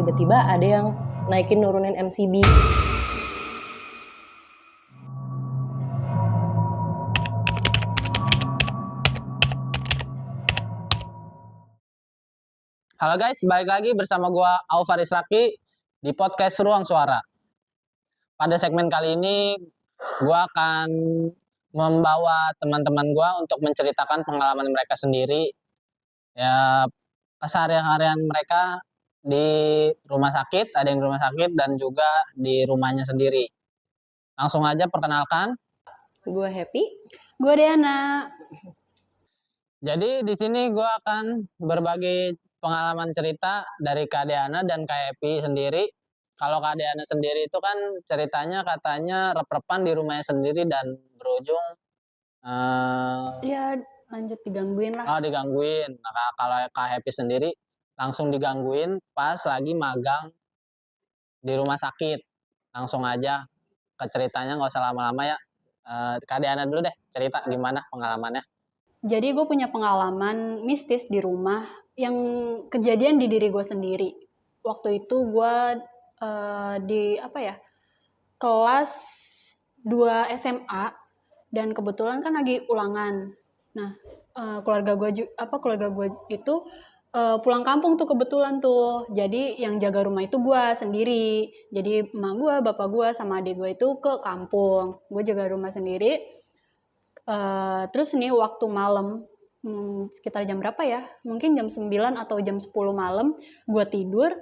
tiba-tiba ada yang naikin nurunin MCB. Halo guys, balik lagi bersama gua Aufaris Raki di podcast Ruang Suara. Pada segmen kali ini gua akan membawa teman-teman gua untuk menceritakan pengalaman mereka sendiri, ya keseharian mereka di rumah sakit, ada yang di rumah sakit dan juga di rumahnya sendiri. Langsung aja perkenalkan. Gue Happy. Gue Diana. Jadi di sini gua akan berbagi pengalaman cerita dari Kak Diana dan Kak Happy sendiri. Kalau Kak Diana sendiri itu kan ceritanya katanya rep-repan di rumahnya sendiri dan berujung Ya lanjut digangguin lah. digangguin. Nah, kalau Kak Happy sendiri langsung digangguin pas lagi magang di rumah sakit. Langsung aja ke ceritanya, nggak usah lama-lama ya. Kak Diana dulu deh cerita gimana pengalamannya. Jadi gue punya pengalaman mistis di rumah yang kejadian di diri gue sendiri. Waktu itu gue di kelas 2 SMA dan kebetulan kan lagi ulangan. Nah keluarga gue itu pulang kampung tuh kebetulan tuh. Jadi yang jaga rumah itu gue sendiri. Jadi emak gue, bapak gue sama adik gue itu ke kampung. Gue jaga rumah sendiri. Terus nih waktu malam sekitar jam berapa ya? Mungkin jam 9 atau jam 10 malam gue tidur,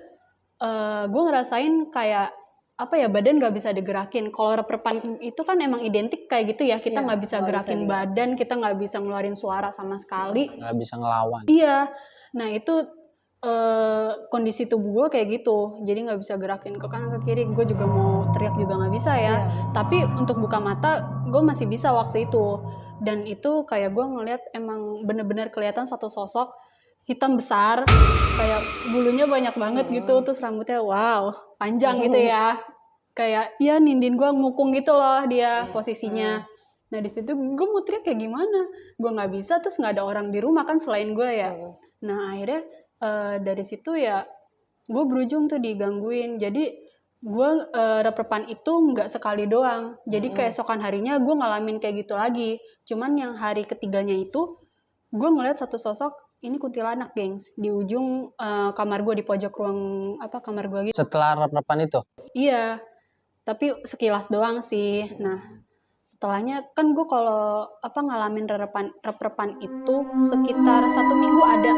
gue ngerasain kayak badan gak bisa digerakin. Kalau rep-repan itu kan emang identik kayak gitu ya, kita gak bisa gerakin badan, kita gak bisa ngeluarin suara sama sekali. Nggak bisa ngelawan. Iya, nah itu kondisi tubuh gue kayak gitu, jadi nggak bisa gerakin ke kanan ke kiri. Gue juga mau teriak juga nggak bisa ya. Tapi untuk buka mata gue masih bisa waktu itu. Dan itu kayak gue ngeliat emang bener-bener kelihatan satu sosok hitam besar, kayak bulunya banyak banget gitu, terus rambutnya wow panjang gitu ya, kayak ya nindin gue ngukung gitu loh dia posisinya. Nah di situ gue mau teriak kayak gimana, gue nggak bisa, terus nggak ada orang di rumah kan selain gue ya. Nah akhirnya dari situ ya gue berujung tuh digangguin. Jadi gue rep-repan itu nggak sekali doang, jadi keesokan harinya gue ngalamin kayak gitu lagi. Cuman yang hari ketiganya itu gue ngeliat satu sosok, ini kuntilanak gengs, di ujung kamar gue, di pojok ruang kamar gue gitu. Setelah rep-repan itu? Iya, tapi sekilas doang sih. Nah setelahnya kan gue kalau ngalamin rep-repan itu sekitar 1 minggu ada.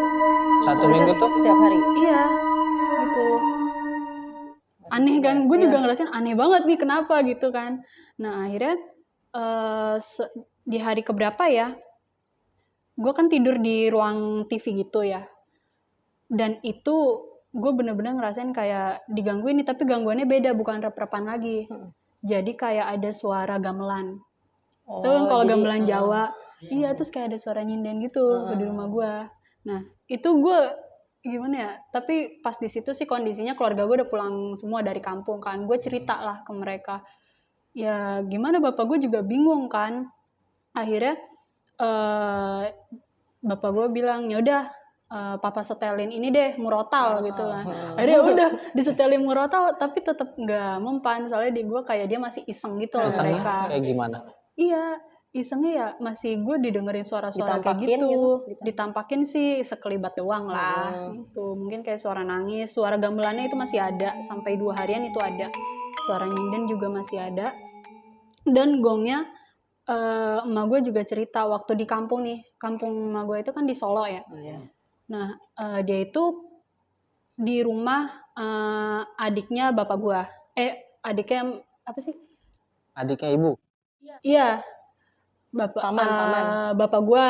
1 minggu tuh Tiap hari? Iya, gitu. Aneh kan, gue juga ngerasain aneh banget nih kenapa gitu kan. Nah akhirnya di hari keberapa ya, gue kan tidur di ruang TV gitu ya. Dan itu gue bener-bener ngerasain kayak digangguin nih, tapi gangguannya beda, bukan rep-repan lagi. Jadi kayak ada suara gamelan. Tuh kan kalau gamelan Jawa, iya terus kayak ada suara nyinden gitu di rumah gue. Nah itu gue gimana ya? Tapi pas di situ sih kondisinya keluarga gue udah pulang semua dari kampung kan. Gue cerita lah ke mereka. Ya gimana, bapak gue juga bingung kan. Akhirnya bapak gue bilang ya udah papa setelin ini deh murotal gitu kan. Akhirnya udah disetelin murotal, tapi tetap nggak mempan, soalnya di gue kayak dia masih iseng gitu loh mereka. Kayak gimana? Iya, isengnya ya masih gue didengerin suara-suara kayak gitu. Ditampakin sih sekelibat doang lah. Gitu. Mungkin kayak suara nangis, suara gamelannya itu masih ada sampai 2 harian itu ada. Suara nyinden juga masih ada. Dan gongnya emak gue juga cerita waktu di kampung nih. Kampung emak gue itu kan di Solo ya. Nah, dia itu di rumah adiknya bapak gue. Adiknya apa sih? Adiknya ibu? Iya. Paman. Bapak gue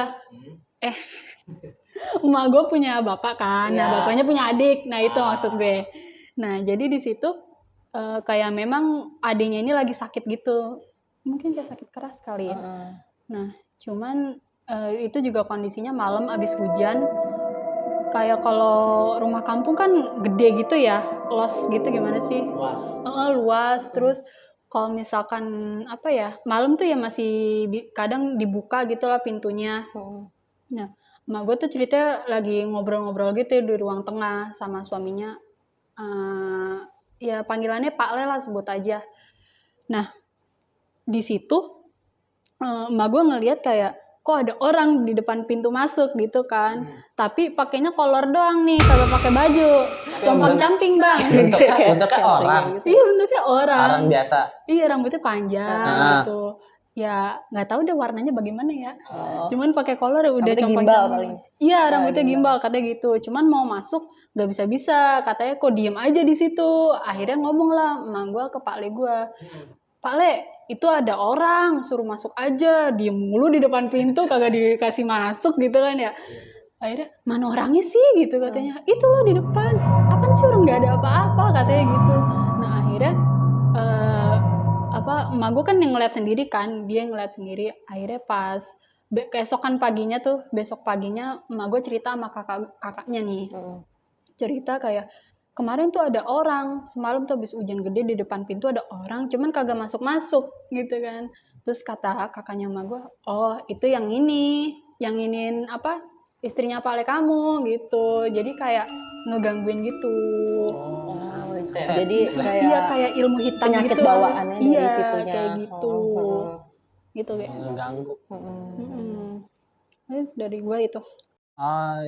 emak gue punya bapak kan, nah bapaknya punya adik, nah itu maksud gue. Nah jadi di situ kayak memang adiknya ini lagi sakit gitu, mungkin kayak sakit keras kali ya. Nah cuman itu juga kondisinya malam abis hujan, kayak kalau rumah kampung kan gede gitu ya, los gitu gimana sih? Luas. Terus kalau misalkan malam tuh ya masih kadang dibuka gitu lah pintunya. Nah, emak gue tuh ceritanya lagi ngobrol-ngobrol gitu di ruang tengah sama suaminya. ya panggilannya Pak Le lah sebut aja. Nah di situ emak gue ngelihat kayak kok ada orang di depan pintu masuk gitu kan, tapi pakainya kolor doang nih, kagak pakai baju, compang camping bang. bentuknya orang. Iya bentuknya orang. Orang biasa. Iya rambutnya panjang gitu. Ya nggak tahu deh warnanya bagaimana ya. Cuman pakai kolor ya udah Rambutnya compang gimbal camping. paling. Iya rambutnya gimbal katanya gitu. Cuman mau masuk nggak bisa katanya kok diem aja di situ. Akhirnya ngomong lah emang gue ke Pak Le gue. Pak Le, itu ada orang, suruh masuk aja, diem mulu di depan pintu, kagak dikasih masuk gitu kan ya. Akhirnya, mana orangnya sih gitu katanya. Itu loh di depan, apaan sih orang nggak ada apa-apa katanya gitu. Nah akhirnya, emak gue kan yang ngeliat sendiri kan, dia ngeliat sendiri. Akhirnya pas keesokan paginya tuh, besok paginya emak gue cerita sama kakaknya nih. Cerita kayak, kemarin tuh ada orang, semalam tuh habis hujan gede di depan pintu ada orang, cuman kagak masuk-masuk gitu kan. Terus kata kakaknya sama gue, oh itu yang ingin apa, istrinya Pak Le kamu gitu. Jadi kayak ngegangguin gitu. Jadi Iya kayak ilmu hitam penyakit gitu. bawaannya dari Iya, situnya. kayak gitu. Gitu kayak. Mengganggu. Dari gue itu.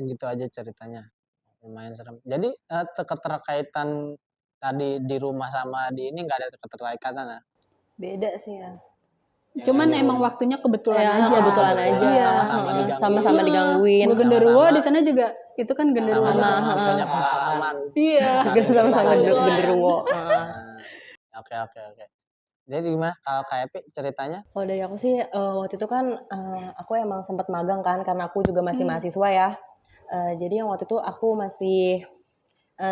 Gitu aja ceritanya. Lumayan serem. Jadi keterkaitan tadi di rumah sama di ini nggak ada keterkaitan ya? Beda sih ya. Cuman di emang rumah. waktunya kebetulan Ya, aja. kebetulan aja. Iya. Sama-sama digangguin. Sama-sama digangguin. Gue genderuwo Sama-sama. di sana juga itu kan genderuwo. Sama-sama punya pengalaman. Iya. Sama-sama Kebetulan. genderuwo. Oke. Jadi gimana kalau Kak Epi ceritanya? Kalau dari aku sih waktu itu kan aku emang sempat magang kan karena aku juga masih mahasiswa ya. Jadi yang waktu itu aku masih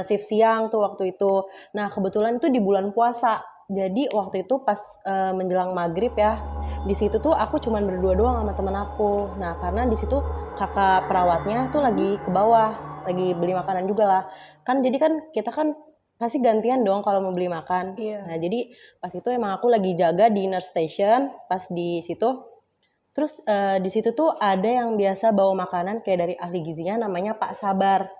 shift siang tuh waktu itu. Nah kebetulan itu di bulan puasa. Jadi waktu itu pas menjelang maghrib ya, di situ tuh aku cuman berdua doang sama temen aku. Nah karena di situ kakak perawatnya tuh lagi ke bawah, lagi beli makanan juga lah. Kan jadi kan kita kan pasti gantian dong kalau mau beli makan. Iya. Nah jadi pas itu emang aku lagi jaga di nurse station pas di situ. Terus di situ tuh ada yang biasa bawa makanan kayak dari ahli gizinya namanya Pak Sabar.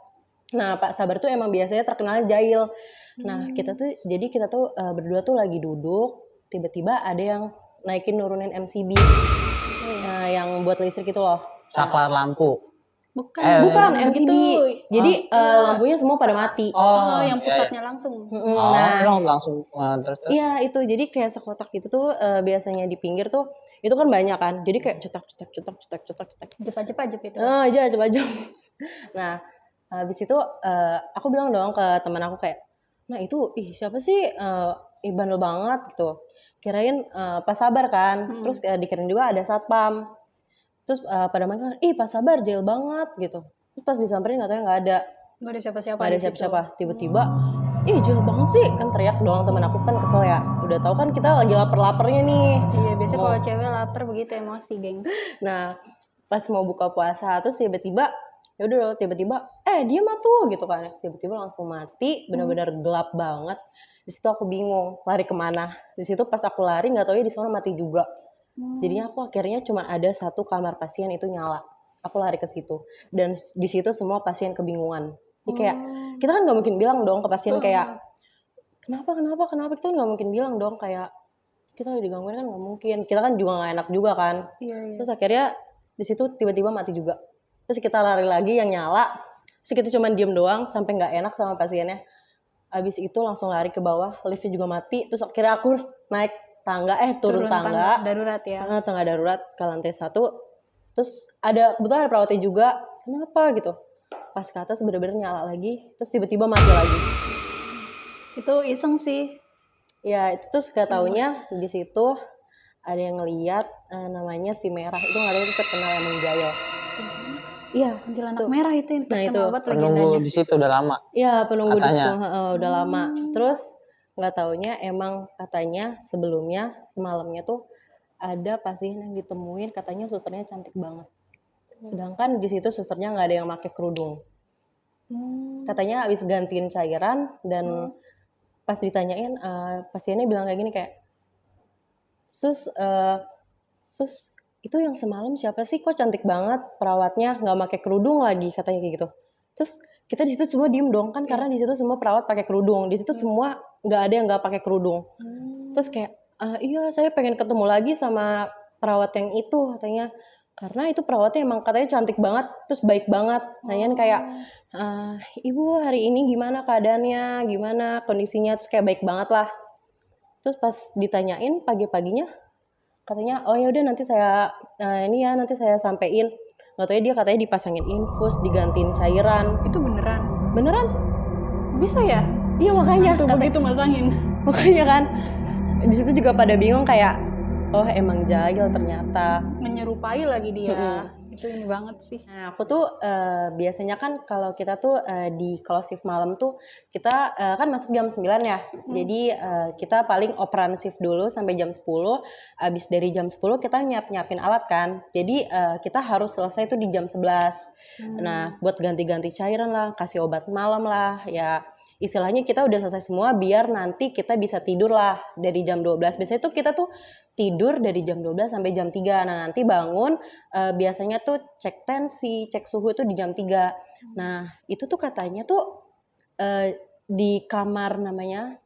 Nah Pak Sabar tuh emang biasanya terkenal jahil. Nah kita tuh berdua tuh lagi duduk, tiba-tiba ada yang naikin nurunin MCB, nah yang buat listrik itu loh. Saklar lampu. Bukan MCB. gitu. Jadi lampunya semua pada mati. Oh, yang pusatnya langsung. Langsung terus. Iya itu, jadi kayak sekotak gitu tuh biasanya di pinggir tuh itu kan banyak kan, jadi kayak cetak. Jepit itu. Aja coba. Nah habis itu aku bilang dong ke teman aku kayak, nah itu siapa sih bandel banget gitu. Kirain Pak Sabar kan, terus dikirain juga ada satpam. Terus pada manggil, Pak Sabar jahil banget gitu. Terus pas disamperin katanya nggak ada. Nggak ada siapa-siapa. Nggak ada siapa-siapa. Tiba-tiba, jahil banget sih. Kan teriak doang teman aku kan kesel ya. Udah tahu kan kita lagi lapar-laparnya nih. Iya biasanya kalau cewek lapar begitu emosi geng. Nah pas mau buka puasa terus tiba-tiba dia tuh gitu kan. Tiba-tiba langsung mati. Benar-benar gelap banget. Di situ aku bingung lari kemana. Di situ pas aku lari nggak tahu ya di sana mati juga. Jadinya aku akhirnya cuma ada satu kamar pasien itu nyala. Aku lari ke situ dan di situ semua pasien kebingungan. Jadi kayak kita kan nggak mungkin bilang dong ke pasien kayak kenapa kita kan nggak mungkin bilang dong kayak kita lagi digangguin kan nggak mungkin. Kita kan juga nggak enak juga kan. Iya. Terus akhirnya di situ tiba-tiba mati juga. Terus kita lari lagi yang nyala. Terus kita cuma diem doang sampai nggak enak sama pasiennya. Abis itu langsung lari ke bawah, liftnya juga mati. Terus akhirnya aku naik tangga, turun tangga darurat ya. Tangga darurat ke lantai 1. Terus kebetulan ada perawatnya juga. Kenapa gitu? Pas ke atas bener-bener nyala lagi. Terus tiba-tiba mati lagi. Itu iseng sih. Ya itu terus gak taunya di situ ada yang ngeliat namanya si Merah. Itu nggak ada yang terkenal emang jahil. Iya, Kuntilanak merah itu yang itu. terkenal banget Penunggu legendanya. di situ udah lama. Iya, penunggu di Katanya. situ udah lama. Terus nggak taunya emang katanya sebelumnya semalamnya tuh ada pasien yang ditemuin katanya susternya cantik banget. Sedangkan di situ susternya nggak ada yang pakai kerudung. Katanya habis gantiin cairan dan pas ditanyain pasiennya bilang kayak gini kayak, sus itu yang semalam siapa sih kok cantik banget perawatnya nggak pakai kerudung lagi katanya kayak gitu. Terus kita di situ semua diem dong kan, karena di situ semua perawat pakai kerudung, di situ semua nggak ada yang nggak pakai kerudung. Terus kayak iya saya pengen ketemu lagi sama perawat yang itu katanya, karena itu perawatnya emang katanya cantik banget, terus baik banget. Nanyain kayak ibu hari ini gimana keadaannya, gimana kondisinya, terus kayak baik banget lah. Terus pas ditanyain pagi-paginya katanya oh ya udah nanti saya nanti saya sampein. Nggak tahu ya dia katanya dipasangin infus, digantiin cairan. Itu beneran? Beneran? Bisa ya? Iya makanya. Tuh begitu masangin. Makanya kan. Di situ juga pada bingung kayak oh emang jahil ternyata. Menyerupai lagi dia. Itu ini banget sih. Nah, aku tuh biasanya kan kalau kita tuh di kalau shift malam tuh kita kan masuk jam 9 ya. Jadi kita paling operansif dulu sampai jam 10. Abis dari jam 10 kita nyiapin alat kan. Jadi kita harus selesai tuh di jam 11. Nah, buat ganti-ganti cairan lah, kasih obat malam lah, ya istilahnya kita udah selesai semua biar nanti kita bisa tidur lah dari jam 12. Biasanya tuh kita tuh tidur dari jam 12 sampai jam 3. Nah, nanti bangun biasanya tuh cek tensi, cek suhu tuh di jam 3. Nah, itu tuh katanya tuh di kamar namanya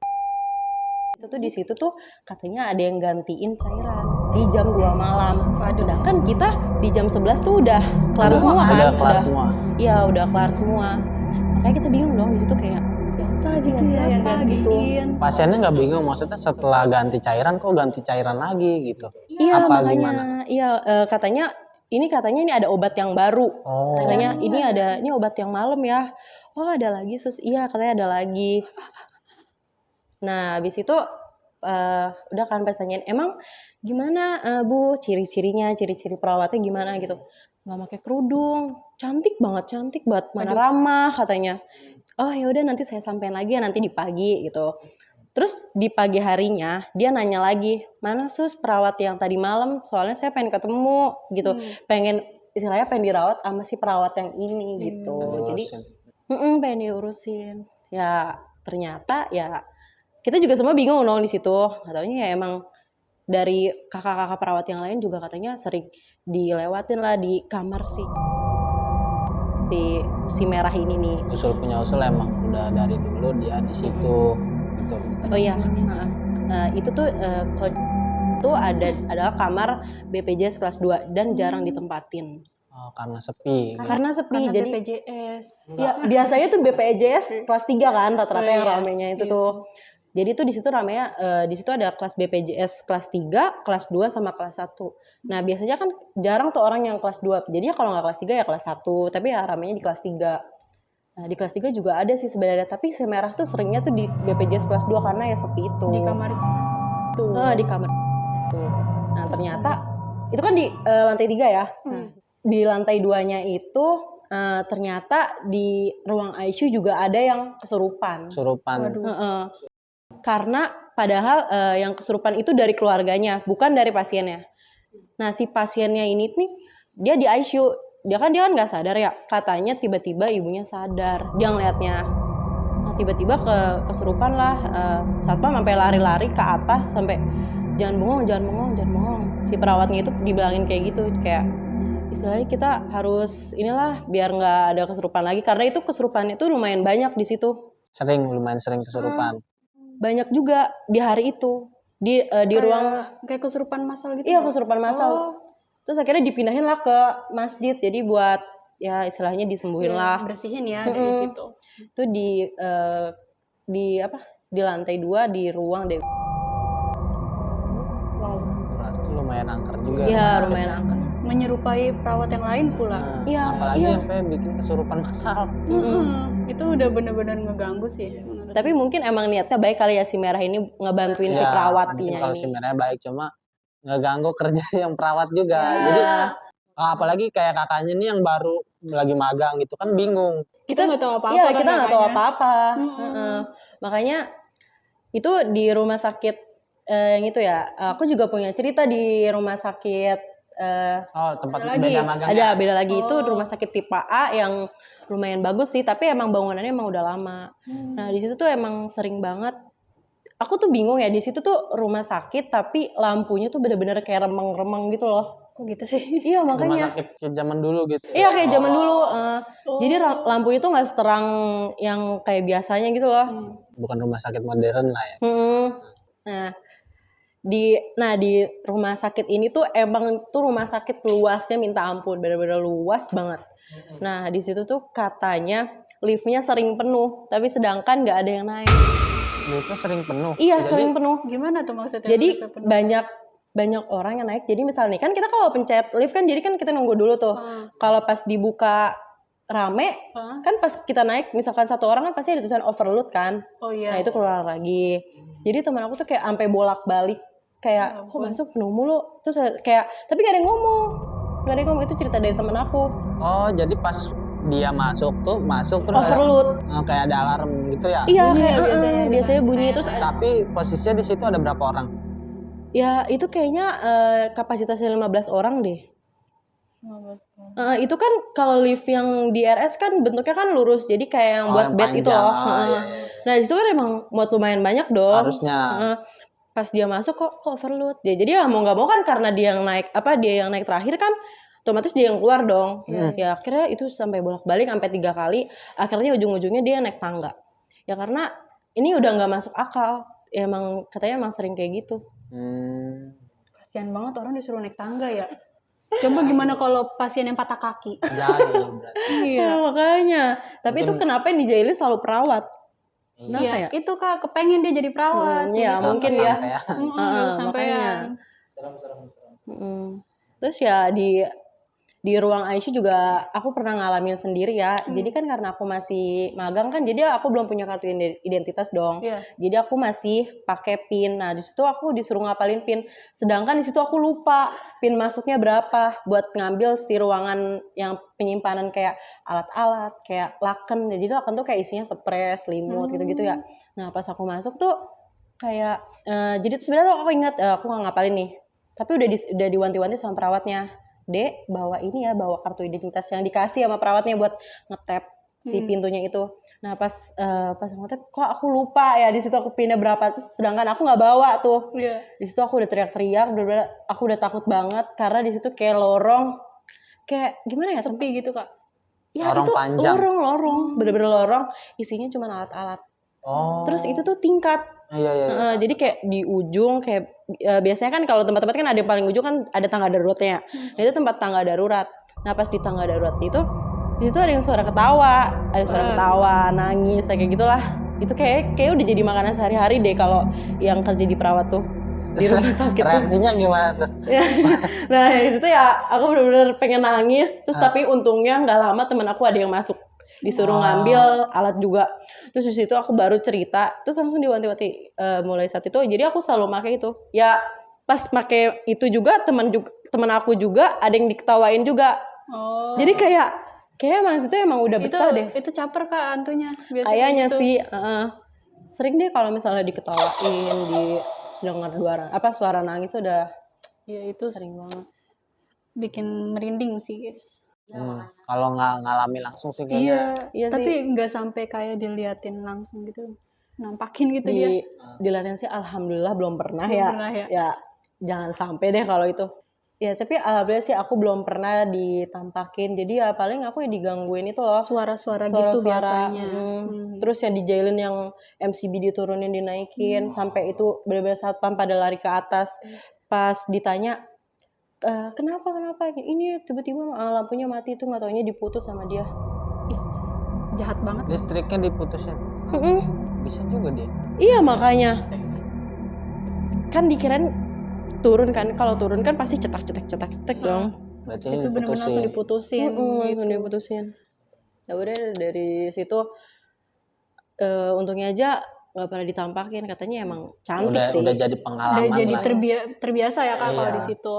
itu tuh di situ tuh katanya ada yang gantiin cairan di jam 2 malam. Sedangkan kita di jam 11 tuh udah kelar semua kan? Udah kelar semua. Iya, udah kelar semua. Makanya kita bingung dong di situ kayak siapa gitu yang gantiin. Pasiennya nggak bingung, maksudnya setelah ganti cairan kok ganti cairan lagi gitu? Iya apa makanya, gimana? iya katanya ini ada obat yang baru. Katanya ini obat yang malam ya. Oh ada lagi sus, iya katanya ada lagi. Nah habis itu udah kan pas tanyain emang gimana Bu ciri-cirinya, ciri-ciri perawatnya gimana gitu. Nggak pakai kerudung, cantik banget, mana ramah katanya. Oh ya udah nanti saya sampein lagi ya nanti di pagi gitu. Terus di pagi harinya dia nanya lagi, mana sus perawat yang tadi malam? Soalnya saya pengen ketemu gitu, pengen dirawat sama si perawat yang ini gitu. Jadi pengen diurusin. Ya ternyata ya kita juga semua bingung dong di situ. Nggak taunya ya emang dari kakak-kakak perawat yang lain juga katanya sering dilewatin lah di kamar si merah ini nih. Usul emang udah dari dulu dia di situ gitu. Oh iya, itu tuh itu adalah kamar BPJS kelas 2 dan jarang ditempatin. Oh, karena sepi. Karena jadi BPJS. Ya, biasanya tuh BPJS kelas 3 kan rata-rata yang ramenya itu tuh. Jadi tuh di situ ramenya di situ ada kelas BPJS kelas 3, kelas 2 sama kelas 1. Nah, biasanya kan jarang tuh orang yang kelas 2. Jadi kalau nggak kelas 3 ya kelas 1, tapi ya ramenya di kelas 3. Nah, di kelas 3 juga ada sih sebenarnya, tapi si merah tuh seringnya tuh di BPJS kelas 2 karena ya sepi itu. Di kamar itu. Di kamar itu. Nah, ternyata itu kan di lantai 3 ya. Di lantai 2-nya itu ternyata di ruang ICU juga ada yang kesurupan. Karena padahal yang kesurupan itu dari keluarganya, bukan dari pasiennya. Nah, si pasiennya ini nih dia di ICU. Dia kan nggak sadar ya. Katanya tiba-tiba ibunya sadar. Dia ngeliatnya. Nah, tiba-tiba kesurupan lah. Satpam sampai lari-lari ke atas sampai jangan bengong. Si perawatnya itu dibilangin kayak gitu, kayak istilahnya kita harus inilah biar nggak ada kesurupan lagi, karena itu kesurupannya itu lumayan banyak di situ. Lumayan sering kesurupan. Banyak juga di hari itu di ruang kayak kesurupan massal gitu. Iya, kesurupan massal. Terus akhirnya dipindahin lah ke masjid, jadi buat ya istilahnya disembuhin lah, bersihin ya dari situ. Itu di lantai 2 di ruang deh. Wow. Berarti lumayan angker juga. Iya, lumayan angker. Menyerupai perawat yang lain pula. Apalagi sampai bikin kesurupan massal. Itu udah benar-benar ngeganggu sih. Tapi mungkin emang niatnya baik kali ya si merah ini ngebantuin si perawatnya. Kalau si merah baik, cuma ngeganggu kerja yang perawat juga. Jadi apalagi kayak kakaknya nih yang baru lagi magang gitu kan bingung. Kita nggak tahu apa-apa. Iya, kita nggak tahu apa-apa. Makanya itu di rumah sakit yang itu ya. Aku juga punya cerita di rumah sakit. Tempat beda magang. Ada beda lagi itu rumah sakit tipe A yang lumayan bagus sih, tapi emang bangunannya emang udah lama. Nah di situ tuh emang sering banget. Aku tuh bingung ya, di situ tuh rumah sakit tapi lampunya tuh bener-bener kayak remeng-remeng gitu loh. Kok gitu sih? Iya Rumah makanya. sakit zaman dulu gitu. Iya kayak zaman dulu. Oh. Jadi lampu itu nggak seterang yang kayak biasanya gitu loh. Bukan rumah sakit modern lah ya. Nah di rumah sakit ini tuh emang tuh rumah sakit luasnya minta ampun, bener-bener luas banget. Nah di situ tuh katanya liftnya sering penuh, tapi sedangkan nggak ada yang naik. Liftnya sering penuh. Iya Jadi, sering penuh. Gimana tuh maksudnya? Jadi liftnya penuh? banyak orang yang naik. Jadi misalnya nih kan kita kalau pencet lift kan jadi kan kita nunggu dulu tuh. Kalau pas dibuka rame kan pas kita naik misalkan satu orang kan pasti ada tulisan overload kan. Oh iya. Nah itu keluar lagi. Jadi teman aku tuh kayak sampai bolak-balik kayak kok masuk penuh mulu. Terus kayak tapi gak ada yang ngomong. Gak ada yang ngomong, itu cerita dari teman aku. oh jadi pas dia masuk terus Overload. kayak ada alarm gitu ya. Iya Bunyi kayak ya biasanya bunyi terus Tapi posisinya di situ ada berapa orang? ya itu kayaknya kapasitasnya 15 orang deh. Itu kan kalau lift yang di RS kan bentuknya kan lurus, jadi kayak yang buat yang bed itu panjang. loh. Iya. Nah itu kan emang muat lumayan banyak dong. Harusnya. Pas dia masuk kok overload. Jadi ya mau nggak mau kan karena dia yang naik terakhir kan, otomatis dia yang keluar dong. Ya akhirnya itu sampai bolak-balik sampai 3 kali. Akhirnya ujung-ujungnya dia naik tangga. Ya karena ini udah nggak masuk akal. Ya, emang katanya emang sering kayak gitu. Kasian banget orang disuruh naik tangga ya. Coba gimana kalau pasien yang patah kaki? Jauh berarti. Iya makanya. Tapi itu kenapa yang dijailin selalu perawat? Kenapa Iya, ya? itu Kak kepengen dia jadi perawat. Iya mungkin ya. Sampai Terus ya di ruang ICU juga aku pernah ngalamin sendiri ya. Jadi kan karena aku masih magang kan, jadi aku belum punya kartu identitas dong. Jadi aku masih pakai PIN. Nah di situ aku disuruh ngapalin PIN. Sedangkan di situ aku lupa PIN masuknya berapa buat ngambil si ruangan yang penyimpanan kayak alat-alat, kayak laken. Jadi laken tuh kayak isinya spray, selimut gitu-gitu ya. Nah pas aku masuk tuh kayak jadi tuh sebenarnya tuh aku ingat aku nggak ngapalin nih. Tapi udah diwanti-wanti sama perawatnya. Dek, bawa kartu identitas yang dikasih sama perawatnya buat ngetap si pintunya itu. Nah pas ngetap, kok aku lupa ya di situ aku pinnya berapa, terus sedangkan aku nggak bawa tuh. Di situ aku udah teriak-teriak, bener-bener aku udah takut banget karena di situ kayak lorong, kayak gimana ya? sepi gitu Kak. Ya lorong itu panjang. lorong, bener-bener lorong, isinya cuma alat-alat. Terus itu tuh tingkat. Iya. Jadi kayak di ujung kayak biasanya kan kalau tempat-tempat kan ada yang paling ujung kan ada tangga daruratnya. Nah itu tempat tangga darurat. Nah pas di tangga darurat itu di situ ada yang suara ketawa, nangis kayak gitulah. Itu kayak udah jadi makanan sehari-hari deh kalau yang kerja di perawat tuh di rumah sakit. Reaksinya gimana tuh? Nah di situ ya aku benar-benar pengen nangis. Terus tapi untungnya nggak lama teman aku ada yang masuk. Disuruh ngambil alat juga. Terus di situ aku baru cerita, terus langsung diwanti-wanti mulai saat itu. Jadi aku selalu pakai itu. Ya pas pakai itu juga teman aku juga ada yang diketawain juga. Jadi kayak emang itu emang udah betah deh. Itu caper Kak antunya. Kayaknya gitu. Sih sering deh kalau misalnya diketawain, dengar suara nangis udah. Ya itu sering banget. Bikin merinding sih guys. Kalau nggak ngalami langsung sih kayaknya. Iya tapi nggak sampai kayak diliatin langsung gitu, nampakin gitu dia. Diliatin sih alhamdulillah belum pernah ya. Ya jangan sampai deh kalau itu. Ya tapi alhamdulillah sih aku belum pernah ditampakin. Jadi ya paling aku yang digangguin itu loh. Suara-suara gitu biasanya. Terus yang dijailin yang MCB diturunin dinaikin sampai itu benar-benar satpam pada lari ke atas. Pas ditanya kenapa ini tiba-tiba lampunya mati, itu nggak taunya diputus sama dia. Jahat banget. Listriknya diputusin. Bisa juga dia. Iya makanya kan dikirain turun kan, kalau turun kan pasti cetak dong. Berarti itu benar-benar langsung diputusin. Langsung diputusin. Ya udah dari situ untungnya aja nggak pernah ditampakin, katanya emang cantik sih. Udah jadi pengalaman. Udah jadi terbiasa ya Kak kalau di situ.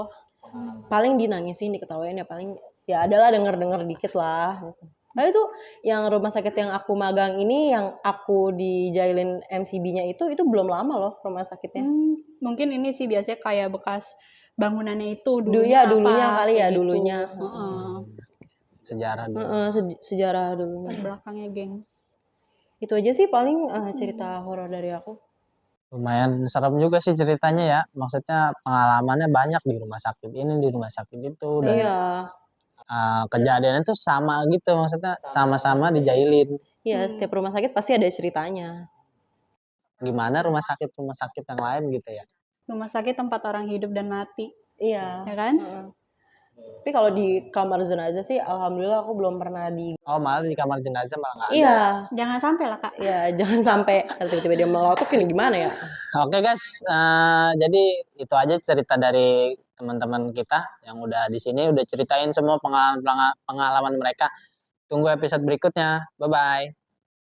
Paling dinangisin, diketawain ya paling ya adalah denger dikit lah. Nah itu yang rumah sakit yang aku magang ini, yang aku dijailin MCB-nya itu belum lama loh rumah sakitnya. Mungkin ini sih biasanya kayak bekas bangunannya itu dulunya kali ya gitu. Dulunya. Sejarah dulu. Sejarah dulunya. Belakangnya gengs. Itu aja sih paling cerita horor dari aku. Lumayan serem juga sih ceritanya ya. Maksudnya pengalamannya banyak di rumah sakit ini, di rumah sakit itu, dan Iya. kejadiannya tuh sama gitu, maksudnya sama-sama dijailin. Iya, setiap rumah sakit pasti ada ceritanya. Gimana rumah sakit yang lain gitu ya. Rumah sakit tempat orang hidup dan mati, Iya. ya kan? Tapi kalau di kamar jenazah sih, alhamdulillah aku belum pernah di. Oh, malah di kamar jenazah malah nggak ada. Iya. Jangan sampai lah Kak. Iya, jangan sampai tiba-tiba dia melotot ini gimana ya? Oke guys, jadi itu aja cerita dari teman-teman kita yang udah di sini, udah ceritain semua pengalaman mereka. Tunggu episode berikutnya. Bye bye.